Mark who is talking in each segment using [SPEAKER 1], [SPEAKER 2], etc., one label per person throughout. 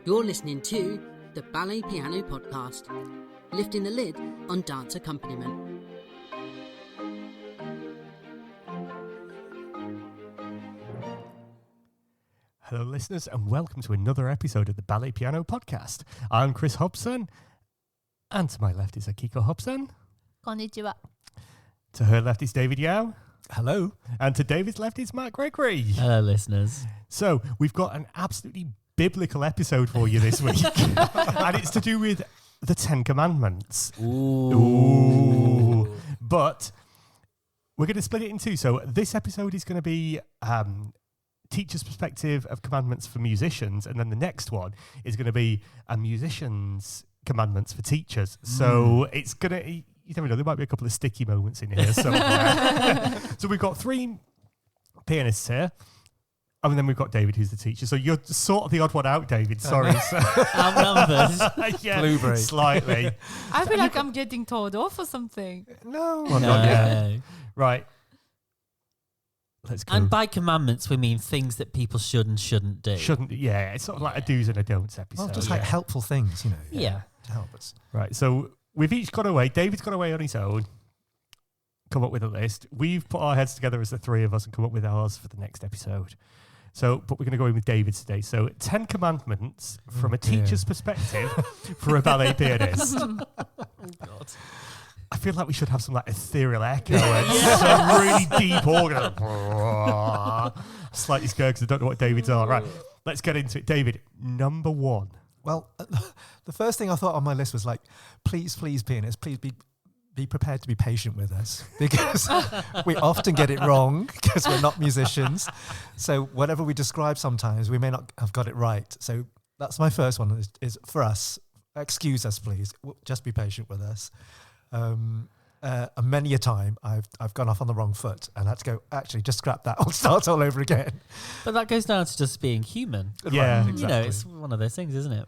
[SPEAKER 1] You're listening to the Ballet Piano Podcast, lifting the lid on dance accompaniment.
[SPEAKER 2] Hello listeners and welcome to another episode of the Ballet Piano Podcast. I'm Chris Hobson and to my left is Akiko Hobson.
[SPEAKER 3] Konnichiwa.
[SPEAKER 2] To her left is David Yao.
[SPEAKER 4] Hello.
[SPEAKER 2] And to David's left is Matt Gregory.
[SPEAKER 4] Hello listeners.
[SPEAKER 2] So we've got an absolutely biblical episode for you this week and it's to do with the 10 Commandments. Ooh. But we're going to split it in two. So this episode is going to be teacher's perspective of commandments for musicians, and then the next one is going to be a musician's commandments for teachers. So it's going to, you never know, there might be a couple of sticky moments in here somewhere. So we've got three pianists here, and then we've got David, who's the teacher. So you're sort of the odd one out, David. Sorry.
[SPEAKER 4] Outnumbers.
[SPEAKER 2] Yeah,
[SPEAKER 4] Blueberry.
[SPEAKER 2] Slightly.
[SPEAKER 3] I feel like I'm getting told off or something.
[SPEAKER 2] No. Well, not yet. Right. Let's go.
[SPEAKER 4] And by commandments, we mean things that people should and shouldn't do.
[SPEAKER 2] Yeah. It's sort of like a do's and a don'ts episode.
[SPEAKER 5] Well, just like helpful things, you know.
[SPEAKER 4] Yeah.
[SPEAKER 5] To help us.
[SPEAKER 2] Right. So we've each gone away. David's gone away on his own. Come up with a list. We've put our heads together as the three of us and come up with ours for the next episode. So, but we're going to go in with David's today. So, 10 commandments from a teacher's perspective for a ballet pianist.
[SPEAKER 4] Oh, God.
[SPEAKER 2] I feel like we should have some like ethereal echo and some really deep organ. Slightly scared because I don't know what David's are. Right, let's get into it. David, number one.
[SPEAKER 5] Well, the first thing I thought on my list was like, please, pianists, please be prepared to be patient with us because we often get it wrong because we're not musicians. So whatever we describe sometimes, we may not have got it right. So that's my first one is for us. Excuse us, please. Just be patient with us. And many a time I've gone off on the wrong foot and had to go, actually, just scrap that. I'll start all over again.
[SPEAKER 4] But that goes down to just being human.
[SPEAKER 2] Yeah,
[SPEAKER 4] You know, it's one of those things, isn't it?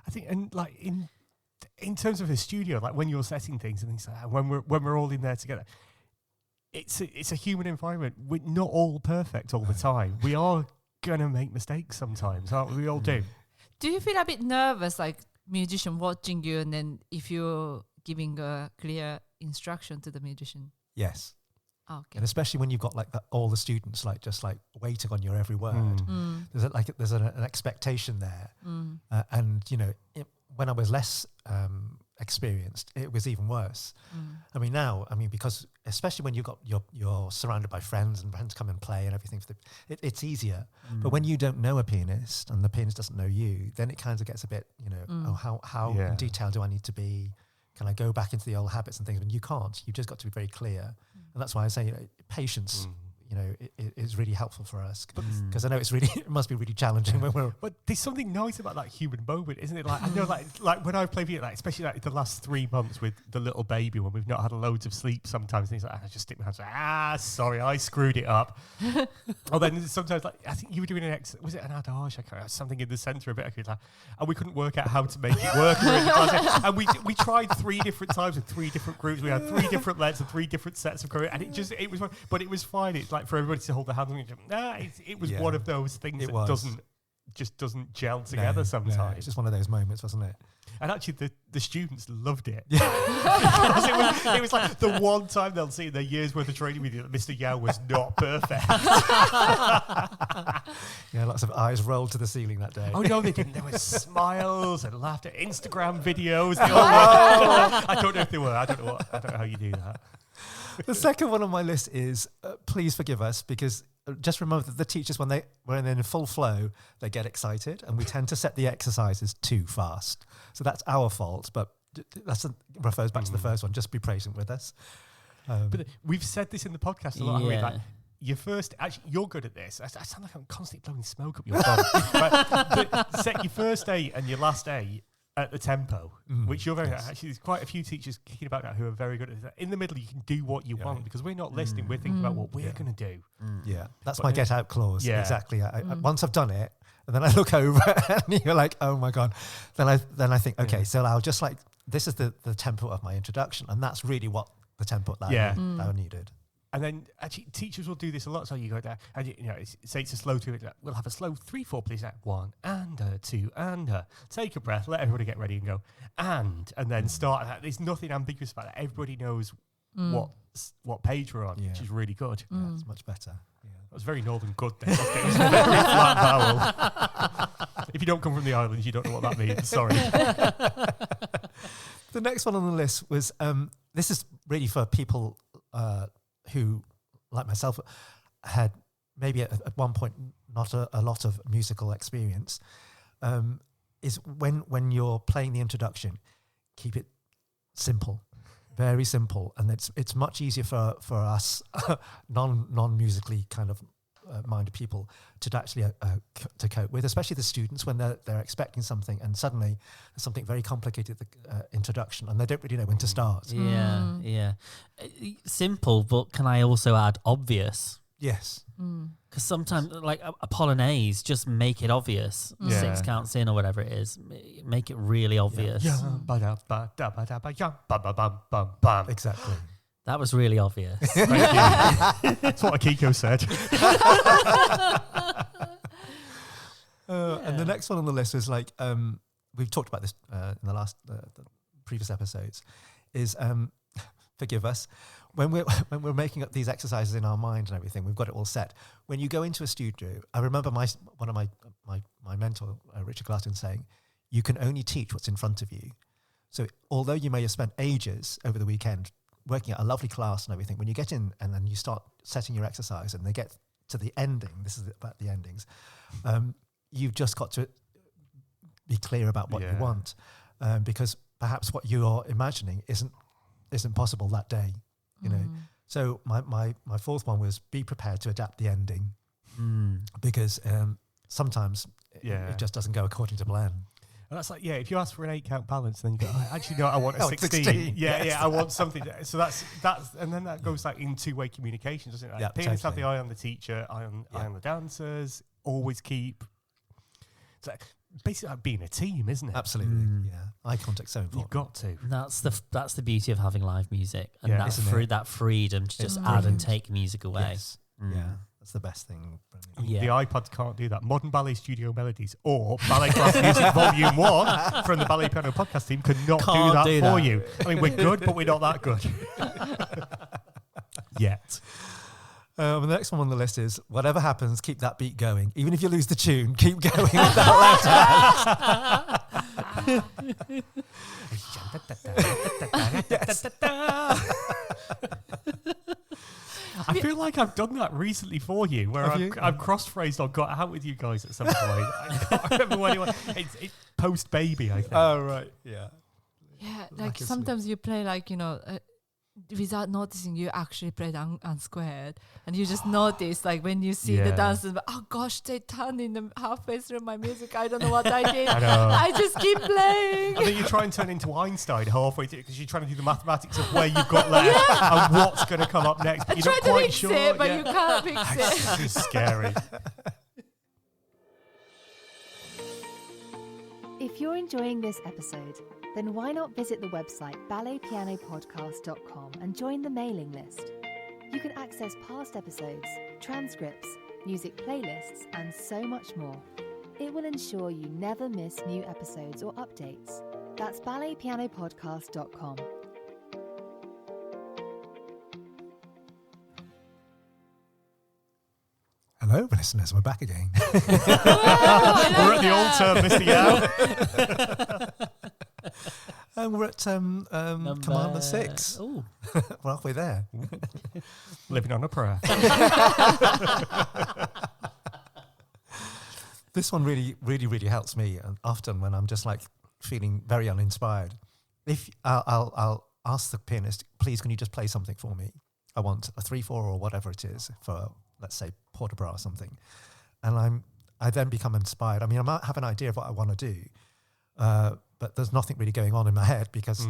[SPEAKER 2] I think, and like in terms of a studio, like when you're setting things and things like that, when we're all in there together, it's a human environment. We're not all perfect all the time. We are gonna make mistakes sometimes, aren't we? We all do.
[SPEAKER 3] Do you feel a bit nervous, like musician watching you, and then if you're giving a clear instruction to the musician?
[SPEAKER 5] Yes.
[SPEAKER 3] Oh, okay.
[SPEAKER 5] And especially when you've got like all the students like just like waiting on your every word. There's an expectation there. And you know, when I was less experienced, it was even worse. I mean, now, because especially when you're surrounded by friends and friends come and play and everything, it's easier. But when you don't know a pianist and the pianist doesn't know you, then it kind of gets a bit, you know, how in detail do I need to be? Can I go back into the old habits and things? And you can't. You've just got to be very clear. And that's why I say, you know, patience, you know, is really helpful for us. Because I know it must be really challenging when we're...
[SPEAKER 2] But there's something nice about that human moment, isn't it? Like, I know, like when I've played it, like, especially like the last 3 months with the little baby when we've not had loads of sleep sometimes, things like that, I just stick my hands like, sorry, I screwed it up. Or then sometimes, like, I think you were doing was it an adage? I can't remember, something in the centre of it. And we couldn't work out how to make it work. And we tried 3 different times with 3 different groups. We had 3 different lets and 3 different sets of choreography. And it was, but it was fine. It's like for everybody to hold their hands. It was one of those things that doesn't gel together sometimes.
[SPEAKER 5] No, it's just one of those moments, wasn't it?
[SPEAKER 2] And actually, the students loved it. Because it was like the one time they'll see in their year's worth of training with you that Mr. Yao was not perfect.
[SPEAKER 5] Yeah, lots of eyes rolled to the ceiling that day.
[SPEAKER 2] Oh, no, they didn't. There were smiles and laughter. Instagram videos. They all I don't know if they were. I don't know how you do that.
[SPEAKER 5] The second one on my list is please forgive us because just remember that the teachers, when they're in full flow, they get excited and we tend to set the exercises too fast. So that's our fault, but that refers back to the first one. Just be patient with us.
[SPEAKER 2] But we've said this in the podcast a lot. Yeah. Like, you're good at this. I sound like I'm constantly blowing smoke up your bum. But set your first A and your last A at the tempo, which you're very actually there's quite a few teachers kicking about that who are very good at that. In the middle you can do what you want because we're not listening, we're thinking about what we're going to do.
[SPEAKER 5] That's my get out clause. Exactly. Once I've done it and then I look over and you're like, oh my god, then I think, okay, so I'll just like, this is the tempo of my introduction, and that's really what the tempo that I needed.
[SPEAKER 2] And then actually teachers will do this a lot. So you go down and say it's a slow 2. We'll have a slow 3/4, please. 1 and 2 and take a breath. Let everybody get ready and go and then start. There's nothing ambiguous about that. Everybody knows what page we're on, which is really good.
[SPEAKER 5] Yeah, it's much better. Yeah.
[SPEAKER 2] That was very Northern good then. It was a very flat vowel. If you don't come from the islands, you don't know what that means. Sorry.
[SPEAKER 5] The next one on the list was this is really for people who, like myself, had maybe at one point not a lot of musical experience. Is when you're playing the introduction, keep it simple, very simple, and it's much easier for us non musically kind of minded people to actually to cope with, especially the students when they're expecting something and suddenly there's something very complicated at the introduction and they don't really know when to start.
[SPEAKER 4] Yeah. Simple, but can I also add obvious?
[SPEAKER 5] Yes.
[SPEAKER 4] Because sometimes, like a polonaise, just make it obvious. 6 counts in or whatever it is. Make it really obvious.
[SPEAKER 5] Exactly.
[SPEAKER 4] That was really obvious.
[SPEAKER 2] Thank you. That's what Akiko said.
[SPEAKER 5] And the next one on the list is like, we've talked about this in the last the previous episodes, is forgive us, when we're making up these exercises in our mind and everything, we've got it all set. When you go into a studio, I remember one of my mentor, Richard Glaston, saying, you can only teach what's in front of you. So although you may have spent ages over the weekend working at a lovely class and everything, when you get in and then you start setting your exercise and they get to the ending, this is about the endings, you've just got to be clear about what you want, because perhaps what you're imagining isn't possible that day, you know. So my fourth one was be prepared to adapt the ending, because sometimes it just doesn't go according to plan.
[SPEAKER 2] And that's like, if you ask for an 8-count balance, then you go, actually, no, I want a 16. I want something. So that's, and then that goes like in two-way communication, doesn't it? Like pianists have the eye on the teacher, eye on the dancers, always keep. It's like basically like being a team, isn't it?
[SPEAKER 5] Absolutely. Yeah. Eye contact's so important.
[SPEAKER 2] You've got to.
[SPEAKER 4] That's the beauty of having live music, and that freedom to just add and take music away.
[SPEAKER 5] Yes. Yeah. That's the best thing.
[SPEAKER 2] The iPods can't do that. Modern Ballet Studio Melodies or Ballet Class Music Volume 1 from the Ballet Piano podcast team could not do that for you. I mean, we're good, but we're not that good. Yet.
[SPEAKER 5] The next one on the list is, whatever happens, keep that beat going. Even if you lose the tune, keep going with that
[SPEAKER 2] I feel like I've done that recently for you, where I've cross-phrased or got out with you guys at some point. I can't remember when it was. It's post-baby, I think.
[SPEAKER 5] Oh, right. Yeah.
[SPEAKER 3] Yeah, like sometimes you play like, without noticing you actually played unsquared, and you just notice like when you see the dancers, oh gosh, they turned in the halfway through my music, I don't know what I did. I just keep playing.
[SPEAKER 2] And then you try and turn into Einstein halfway through because you're trying to do the mathematics of where you've got left and what's going to come up next, but you're not quite sure.
[SPEAKER 3] It, but you can't fix it.
[SPEAKER 2] It's scary.
[SPEAKER 6] If you're enjoying this episode, then why not visit the website balletpianopodcast.com and join the mailing list. You can access past episodes, transcripts, music playlists, and so much more. It will ensure you never miss new episodes or updates. That's balletpianopodcast.com.
[SPEAKER 5] Hello, listeners. We're back again.
[SPEAKER 2] We're at the altar, Mr. Yao.
[SPEAKER 5] And we're at commandment 6.
[SPEAKER 4] Oh,
[SPEAKER 5] We're halfway there.
[SPEAKER 2] Living on a prayer.
[SPEAKER 5] This one really, really, really helps me. And often when I'm just like feeling very uninspired, if I'll ask the pianist, please, can you just play something for me? I want a 3/4 or whatever it is for, let's say, Port de Bras or something. And I then become inspired. I mean, I might have an idea of what I want to do, but there's nothing really going on in my head because,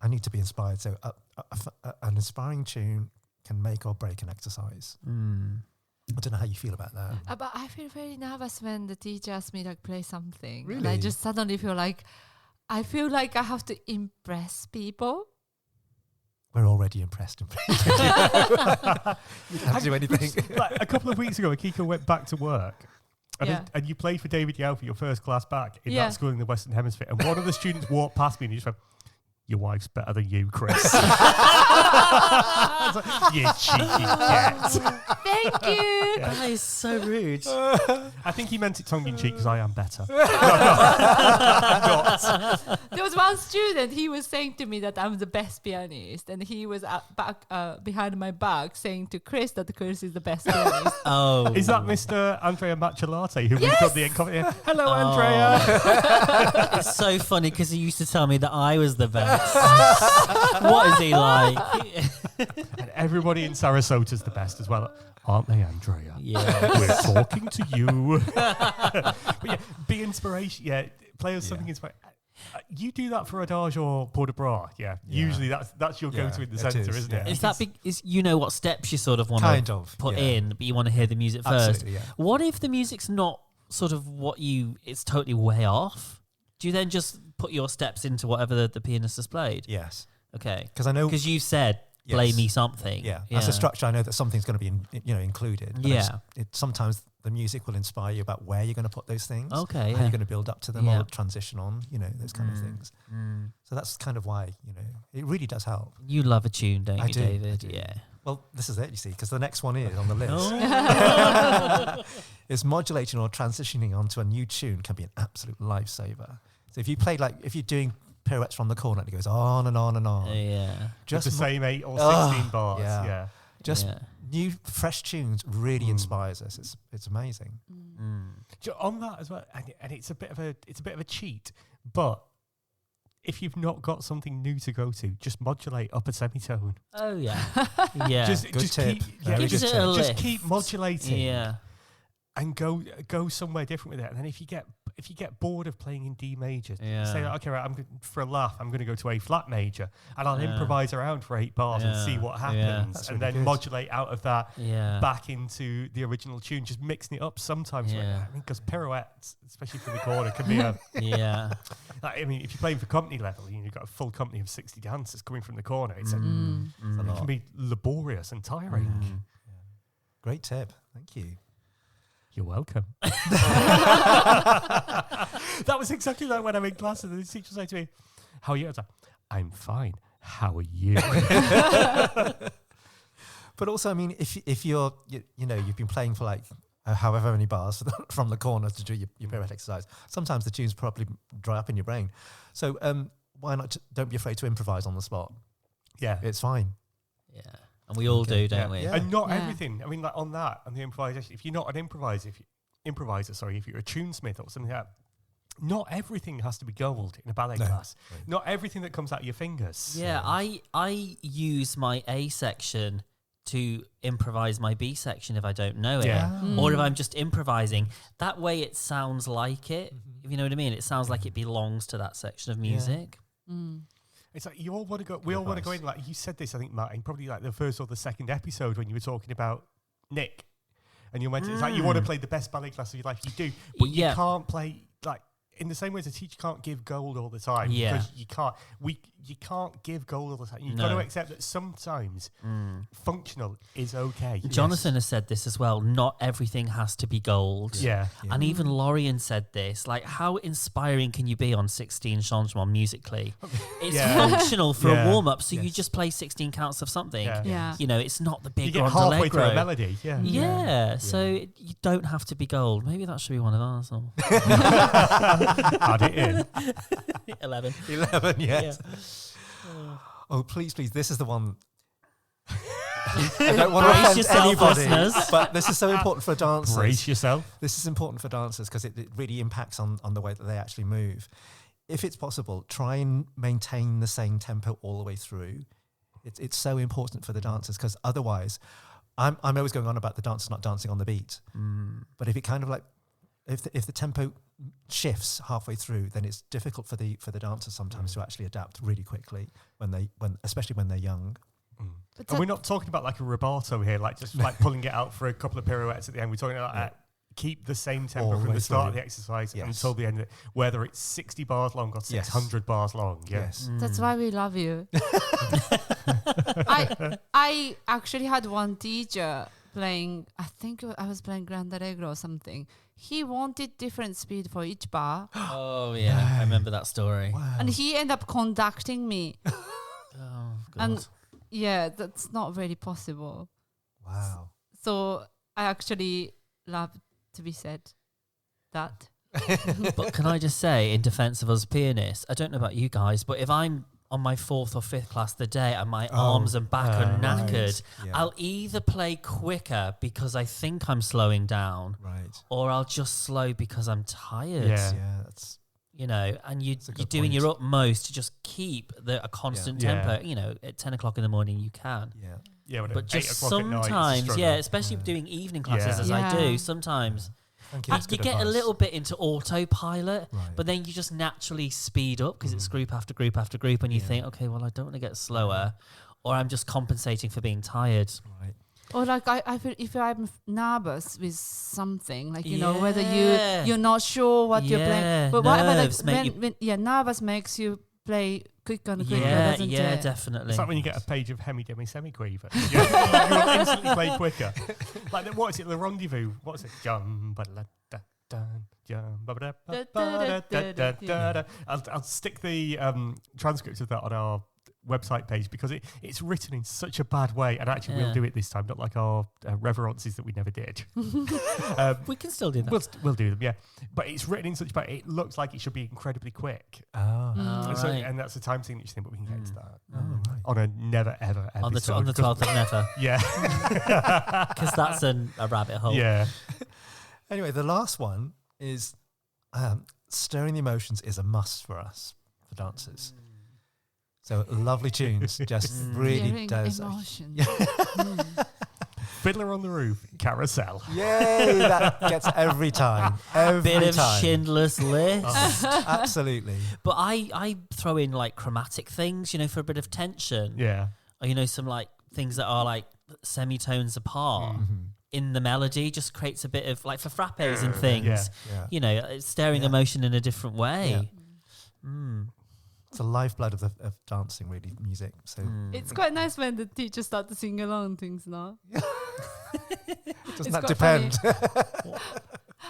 [SPEAKER 5] I need to be inspired. So an inspiring tune can make or break an exercise. I don't know how you feel about that.
[SPEAKER 3] But I feel very nervous when the teacher asks me like play something.
[SPEAKER 5] Really?
[SPEAKER 3] And I just suddenly feel like I have to impress people.
[SPEAKER 5] we're already impressed. You don't have to do anything.
[SPEAKER 2] Like a couple of weeks ago, Akiko went back to work. And,
[SPEAKER 3] Yeah.
[SPEAKER 2] and you played for David Yao for your first class back in
[SPEAKER 3] Yeah.
[SPEAKER 2] that school in the Western Hemisphere. And one of the students walked past me and he just went, "Your wife's better than you, Chris." I was like, "You cheeky cat."
[SPEAKER 3] Thank you.
[SPEAKER 4] That is so rude.
[SPEAKER 2] I think he meant it tongue in cheek because I am better.
[SPEAKER 3] There was one student, he was saying to me that I'm the best pianist, and he was behind my back saying to Chris that Chris is the best pianist.
[SPEAKER 4] Oh.
[SPEAKER 2] Is that Mr. Andrea Macellate who moved up the company? Hello, Andrea.
[SPEAKER 4] It's so funny because he used to tell me that I was the best. What is he like?
[SPEAKER 2] And everybody in Sarasota's the best as well. Aren't they, Andrea?
[SPEAKER 4] Yeah.
[SPEAKER 2] We're talking to you. But yeah, be inspiration. Yeah, play us something inspiring. You do that for Adage or Port de Bras. Yeah. Usually that's your go-to in the centre, isn't it?
[SPEAKER 4] Is that is you know what steps you sort of want to put in, but you want to hear the music first?
[SPEAKER 5] Absolutely, yeah.
[SPEAKER 4] What if the music's not sort of what it's totally way off? Do you then just put your steps into whatever the pianist has played?
[SPEAKER 5] Yes.
[SPEAKER 4] Okay.
[SPEAKER 5] Because I know...
[SPEAKER 4] Because you said, play me something.
[SPEAKER 5] Yeah. As a structure, I know that something's going to be included. But
[SPEAKER 4] Yeah.
[SPEAKER 5] Sometimes the music will inspire you about where you're going to put those things.
[SPEAKER 4] Okay.
[SPEAKER 5] How you're going to build up to them
[SPEAKER 4] Yeah.
[SPEAKER 5] or transition on, those kind of things. So that's kind of why, it really does help.
[SPEAKER 4] You love a tune, don't
[SPEAKER 5] I
[SPEAKER 4] you,
[SPEAKER 5] do,
[SPEAKER 4] David?
[SPEAKER 5] I do.
[SPEAKER 4] Yeah.
[SPEAKER 5] Well, this is it, you see, because the next one is on the list.
[SPEAKER 4] Oh.
[SPEAKER 5] Is modulating or transitioning onto a new tune can be an absolute lifesaver. So if you play if you're doing pirouettes from the corner and it goes on and on and on.
[SPEAKER 4] Yeah.
[SPEAKER 2] Just the same 8 or 16 bars.
[SPEAKER 5] yeah. Just
[SPEAKER 4] Yeah.
[SPEAKER 5] new, fresh tunes really inspires us. It's amazing.
[SPEAKER 2] On that as well, and it's a bit of a cheat, but if you've not got something new to go to, just modulate up a semitone.
[SPEAKER 4] Oh, yeah. Yeah.
[SPEAKER 2] Just
[SPEAKER 5] tip.
[SPEAKER 2] keep,
[SPEAKER 5] Very
[SPEAKER 4] Gives
[SPEAKER 5] good
[SPEAKER 4] it
[SPEAKER 5] tip.
[SPEAKER 4] a
[SPEAKER 2] just
[SPEAKER 4] lift.
[SPEAKER 2] keep modulating.
[SPEAKER 4] Yeah.
[SPEAKER 2] And go somewhere different with it. And then if you get bored of playing in D major,
[SPEAKER 4] Yeah.
[SPEAKER 2] say, okay, right, for a laugh, I'm going to go to A flat major, and I'll improvise around for 8 bars and see what happens,
[SPEAKER 5] That's
[SPEAKER 2] and
[SPEAKER 5] really
[SPEAKER 2] then
[SPEAKER 5] good.
[SPEAKER 2] modulate out of that
[SPEAKER 4] Yeah.
[SPEAKER 2] back into the original tune, just mixing it up sometimes.
[SPEAKER 4] Yeah.
[SPEAKER 2] Because pirouettes, especially from the corner, can be a.
[SPEAKER 4] Yeah.
[SPEAKER 2] I mean, if you're playing for company level, you've got a full company of 60 dancers coming from the corner. It can be laborious and tiring.
[SPEAKER 5] Great tip. Thank you.
[SPEAKER 2] You're welcome. That was exactly like when I'm in class and the teacher said to me, "How are you?" I was like, "I'm fine. How are you?"
[SPEAKER 5] But also, I mean, if you're you've been playing for however many bars from the corner to do your pirouette exercise, sometimes the tunes probably dry up in your brain. So why not? Don't be afraid to improvise on the spot.
[SPEAKER 2] Yeah.
[SPEAKER 5] It's fine.
[SPEAKER 4] Yeah. And we all do, don't we?
[SPEAKER 5] Yeah.
[SPEAKER 2] And not
[SPEAKER 3] Yeah.
[SPEAKER 2] everything. I mean, like on that, and the improvisation, if you're not an improviser, if you're a tunesmith or something like that, not everything has to be gold in a ballet class. Not everything that comes out of your fingers.
[SPEAKER 4] Yeah, I use my A section to improvise my B section if I don't know it.
[SPEAKER 2] Yeah.
[SPEAKER 4] Or if I'm just improvising. That way it sounds like it. If you know what I mean? It sounds like it belongs to that section of music.
[SPEAKER 2] It's like you all want to go. We all want to go in. Like you said this, I think, Martin, probably like the first or the second episode when you were talking about Nick, and you went. It's like you want to play the best ballet class of your life. You do, but you can't play like in the same way as a teacher can't give gold all the time.
[SPEAKER 4] Yeah.
[SPEAKER 2] Because you can't. You can't give gold all the time. You've got to accept that sometimes functional is okay.
[SPEAKER 4] Jonathan has said this as well. Not everything has to be gold.
[SPEAKER 2] Yeah.
[SPEAKER 4] And even Lorian said this. Like, how inspiring can you be on 16 changements musically? It's functional for a warm-up, so you just play 16 counts of something.
[SPEAKER 3] Yeah.
[SPEAKER 4] You know, it's not the big
[SPEAKER 2] You get halfway through a melody. Yeah.
[SPEAKER 4] Yeah, so you don't have to be gold. Maybe that should be one of ours. Or
[SPEAKER 2] Add it in.
[SPEAKER 4] 11.
[SPEAKER 5] 11, yes. Oh, please, this is the one. I don't want to
[SPEAKER 4] Brace
[SPEAKER 5] offend
[SPEAKER 4] yourself,
[SPEAKER 5] anybody,
[SPEAKER 4] listeners.
[SPEAKER 5] but this is so important for dancers.
[SPEAKER 2] Brace yourself.
[SPEAKER 5] This is important for dancers because it really impacts on the way that they actually move. If it's possible, try and maintain the same tempo all the way through. It's so important for the dancers because otherwise, I'm always going on about the dancers not dancing on the beat. But if it kind of like, if the tempo shifts halfway through, then it's difficult for the dancers sometimes to actually adapt really quickly especially when they're young.
[SPEAKER 2] And we're not talking about like a rubato here, like just like pulling it out for a couple of pirouettes at the end. We're talking about keep the same tempo from the start of the exercise until the end of it, whether it's 60 bars long or 600 bars long.
[SPEAKER 5] Yes.
[SPEAKER 3] That's why we love you. I actually had one teacher playing, I think I was playing Grand Allegro or something. He wanted different speed for each bar.
[SPEAKER 4] Oh, yeah. I remember that story.
[SPEAKER 5] Wow.
[SPEAKER 3] And he ended up conducting me.
[SPEAKER 4] Oh, God.
[SPEAKER 3] And yeah, that's not really possible.
[SPEAKER 5] Wow.
[SPEAKER 3] So I actually love to be said that.
[SPEAKER 4] But can I just say, in defense of us pianists, I don't know about you guys, but if I'm on my 4th or 5th class of the day and my arms and back are knackered, I'll either play quicker because I think I'm slowing down, or I'll just slow because I'm tired.
[SPEAKER 5] Yeah, that's...
[SPEAKER 4] You know, and you're doing your utmost to just keep a constant tempo. You know, at 10 o'clock in the morning you can.
[SPEAKER 2] Yeah,
[SPEAKER 4] but just sometimes, especially doing evening classes as I do, sometimes you get a little bit into autopilot, but then you just naturally speed up because it's group after group after group, and you think, okay, well, I don't want to get slower, or I'm just compensating for being tired. Right.
[SPEAKER 3] Or like I feel if I'm nervous with something, like you know whether you're not sure what you're playing, but whatever, like nervous makes you play quicker and quicker, doesn't it?
[SPEAKER 4] Yeah, definitely.
[SPEAKER 2] It's like when you get a page of Hemi Demi Semiquaver, you instantly play quicker. Like what is it? The Rendezvous. What's it? I'll stick the transcript of that on our website page because it's written in such a bad way, and actually we'll do it this time, not like our reverences that we never did.
[SPEAKER 4] We can still do that.
[SPEAKER 2] We'll do them, but it's written in such bad, it looks like it should be incredibly quick. And that's the time signature thing, but we can get to that on a never ever episode.
[SPEAKER 4] On the 12th of never. Because that's a rabbit hole.
[SPEAKER 5] Anyway, the last one is stirring the emotions is a must for us, for dancers. So lovely tunes just really does.
[SPEAKER 3] Emotions.
[SPEAKER 2] Fiddler on the Roof, Carousel.
[SPEAKER 5] Yay, that gets every time.
[SPEAKER 4] Bit of Schindler's List.
[SPEAKER 5] Absolutely.
[SPEAKER 4] But I throw in like chromatic things, you know, for a bit of tension.
[SPEAKER 2] Yeah.
[SPEAKER 4] Or, you know, some like things that are like semitones apart. In the melody just creates a bit of like for frappes and things, you know, it's stirring emotion in a different way.
[SPEAKER 5] It's the lifeblood of dancing, really, music. So
[SPEAKER 3] it's quite nice when the teachers start to sing along things now.
[SPEAKER 5] Doesn't that depend?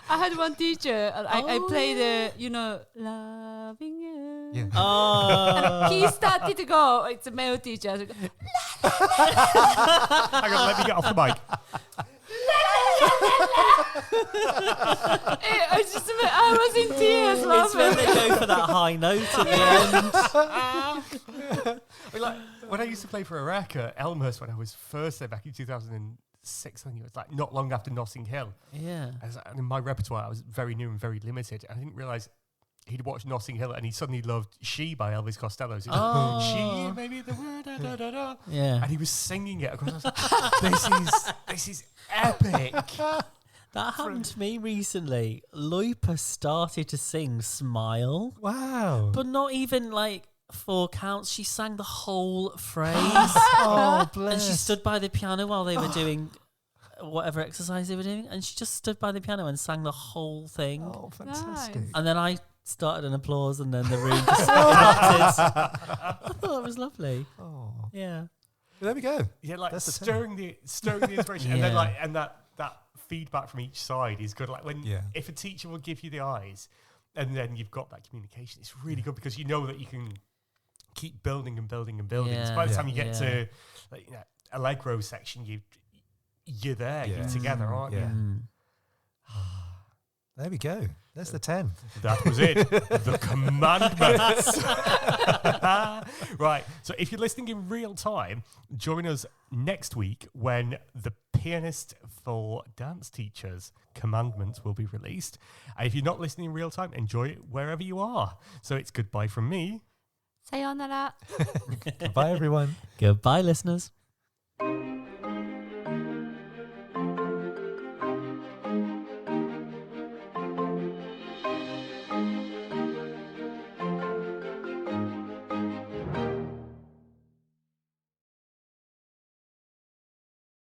[SPEAKER 3] I had one teacher, I played Loving You.
[SPEAKER 5] Yeah.
[SPEAKER 3] And he started to go, it's a male teacher. I was like,
[SPEAKER 2] Hang on, let me get off the mic.
[SPEAKER 3] I was in tears laughing.
[SPEAKER 4] It's when they go for that high note at the end.
[SPEAKER 2] Like, when I used to play for Iraq at Elmhurst when I was first there back in 2006, I think it was like not long after Notting Hill.
[SPEAKER 4] Yeah.
[SPEAKER 2] And in my repertoire, I was very new and very limited. I didn't realise he'd watched Notting Hill and he suddenly loved She by Elvis Costello. So she, maybe the word, da, da, da, da.
[SPEAKER 4] Yeah.
[SPEAKER 2] And he was singing it across. I was like, this is epic.
[SPEAKER 4] That happened to me recently. Lupa started to sing Smile.
[SPEAKER 5] Wow.
[SPEAKER 4] But not even like 4 counts. She sang the whole phrase.
[SPEAKER 5] Oh, bless.
[SPEAKER 4] And she stood by the piano while they were doing whatever exercise they were doing. And she just stood by the piano and sang the whole thing.
[SPEAKER 5] Oh, fantastic.
[SPEAKER 3] Nice.
[SPEAKER 4] And then I started an applause and then the room just erupted. I thought it was lovely.
[SPEAKER 5] Oh.
[SPEAKER 4] Yeah.
[SPEAKER 5] There we go.
[SPEAKER 2] Yeah, like
[SPEAKER 5] That's
[SPEAKER 2] stirring the inspiration. And then like, and that feedback from each side is good. Like when if a teacher will give you the eyes and then you've got that communication, it's really good because you know that you can keep building and building and building. So by the time you get to like, Allegro section, you're there, you're together, aren't you?
[SPEAKER 5] There we go. There's the 10.
[SPEAKER 2] That was it. The commandments. Right. So if you're listening in real time, join us next week when the Pianist for Dance Teachers Commandment will be released. And if you're not listening in real time, enjoy it wherever you are. So it's goodbye from me.
[SPEAKER 3] Sayonara.
[SPEAKER 5] Goodbye, everyone.
[SPEAKER 4] Goodbye, listeners.